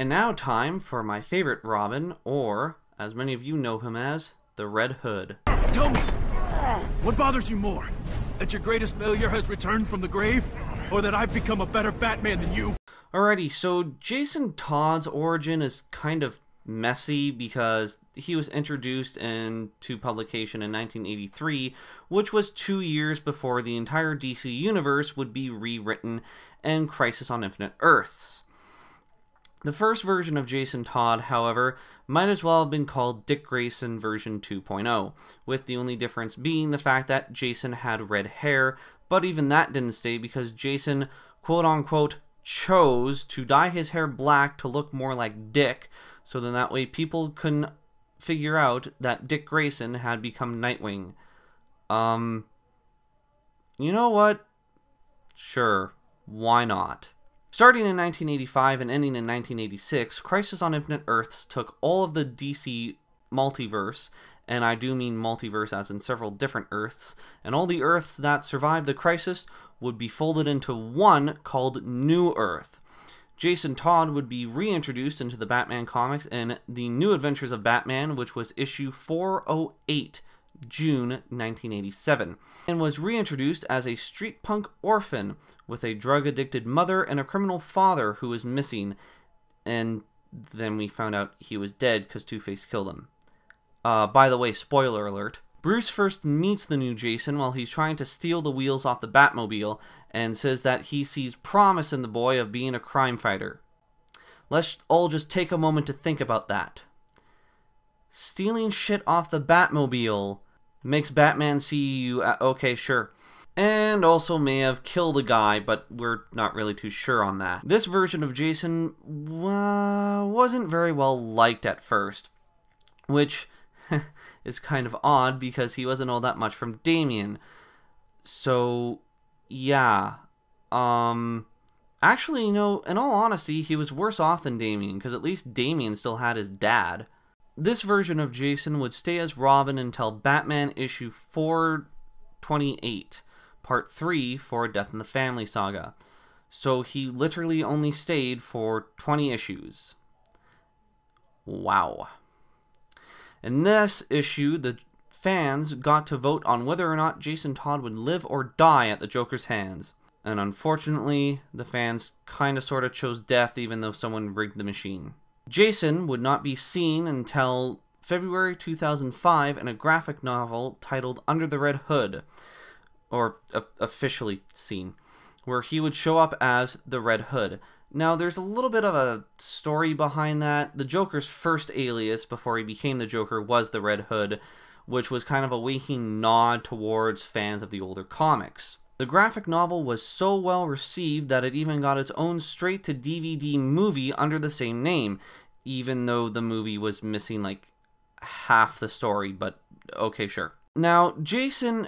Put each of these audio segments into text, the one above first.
And now time for my favorite Robin, or, as many of you know him as, the Red Hood. Tell me, what bothers you more? That your greatest failure has returned from the grave? Or that I've become a better Batman than you? Alrighty, so Jason Todd's origin is kind of messy because he was introduced into publication in 1983, which was 2 years before the entire DC universe would be rewritten in Crisis on Infinite Earths. The first version of Jason Todd, however, might as well have been called Dick Grayson version 2.0, with the only difference being the fact that Jason had red hair, but even that didn't stay because Jason, quote-unquote, chose to dye his hair black to look more like Dick, so then that way people couldn't figure out that Dick Grayson had become Nightwing. You know what? Sure, why not? Starting in 1985 and ending in 1986, Crisis on Infinite Earths took all of the DC multiverse, and I do mean multiverse as in several different Earths, and all the Earths that survived the crisis would be folded into one called New Earth. Jason Todd would be reintroduced into the Batman comics in The New Adventures of Batman, which was issue 408, June 1987, and was reintroduced as a street punk orphan with a drug-addicted mother and a criminal father who was missing, and then we found out he was dead because Two-Face killed him. By the way, spoiler alert, Bruce first meets the new Jason while he's trying to steal the wheels off the Batmobile and says that he sees promise in the boy of being a crime fighter. Let's all just take a moment to think about that. Stealing shit off the Batmobile makes Batman see you, okay, sure. And also may have killed a guy, but we're not really too sure on that. This version of Jason wasn't very well liked at first, which is kind of odd because he wasn't all that much from Damian. So, yeah. Actually, you know, in all honesty, he was worse off than Damian, because at least Damian still had his dad. This version of Jason would stay as Robin until Batman issue 428, part 3 for Death in the Family saga. So he literally only stayed for 20 issues. Wow. In this issue, the fans got to vote on whether or not Jason Todd would live or die at the Joker's hands. And unfortunately, the fans kinda sorta chose death even though someone rigged the machine. Jason would not be seen until February 2005 in a graphic novel titled Under the Red Hood, or officially seen, where he would show up as the Red Hood. Now, there's a little bit of a story behind that. The Joker's first alias before he became the Joker was the Red Hood, which was kind of a winking nod towards fans of the older comics. The graphic novel was so well received that it even got its own straight-to-DVD movie under the same name, even though the movie was missing like half the story, but okay, sure. Now, Jason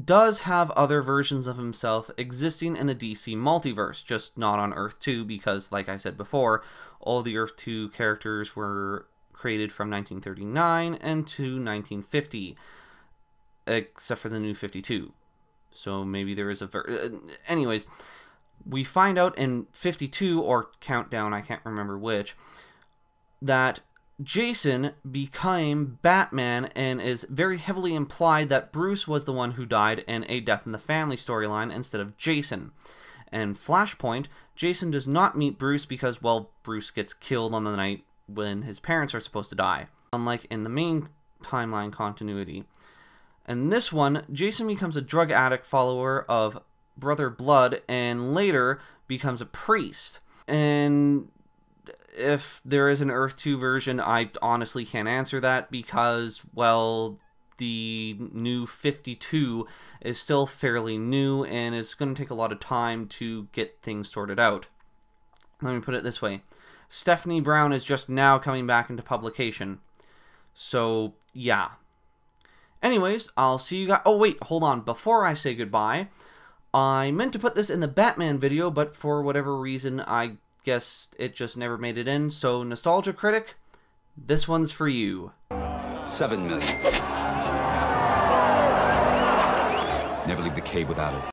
does have other versions of himself existing in the DC multiverse, just not on Earth 2 because, like I said before, all the Earth 2 characters were created from 1939 and to 1950, except for the New 52. So maybe there is a anyways, we find out in 52, or Countdown, I can't remember which, that Jason became Batman, and is very heavily implied that Bruce was the one who died in a Death in the Family storyline instead of Jason. And Flashpoint, Jason does not meet Bruce because, well, Bruce gets killed on the night when his parents are supposed to die, unlike in the main timeline continuity. In this one, Jason becomes a drug addict follower of Brother Blood and later becomes a priest. And if there is an Earth 2 version, I honestly can't answer that because, well, the New 52 is still fairly new and it's going to take a lot of time to get things sorted out. Let me put it this way. Stephanie Brown is just now coming back into publication. So, yeah. Anyways, I'll see you guys. Oh, wait, hold on. Before I say goodbye, I meant to put this in the Batman video, but for whatever reason, I guess it just never made it in. So, Nostalgia Critic, this one's for you. 7 million. Never leave the cave without it.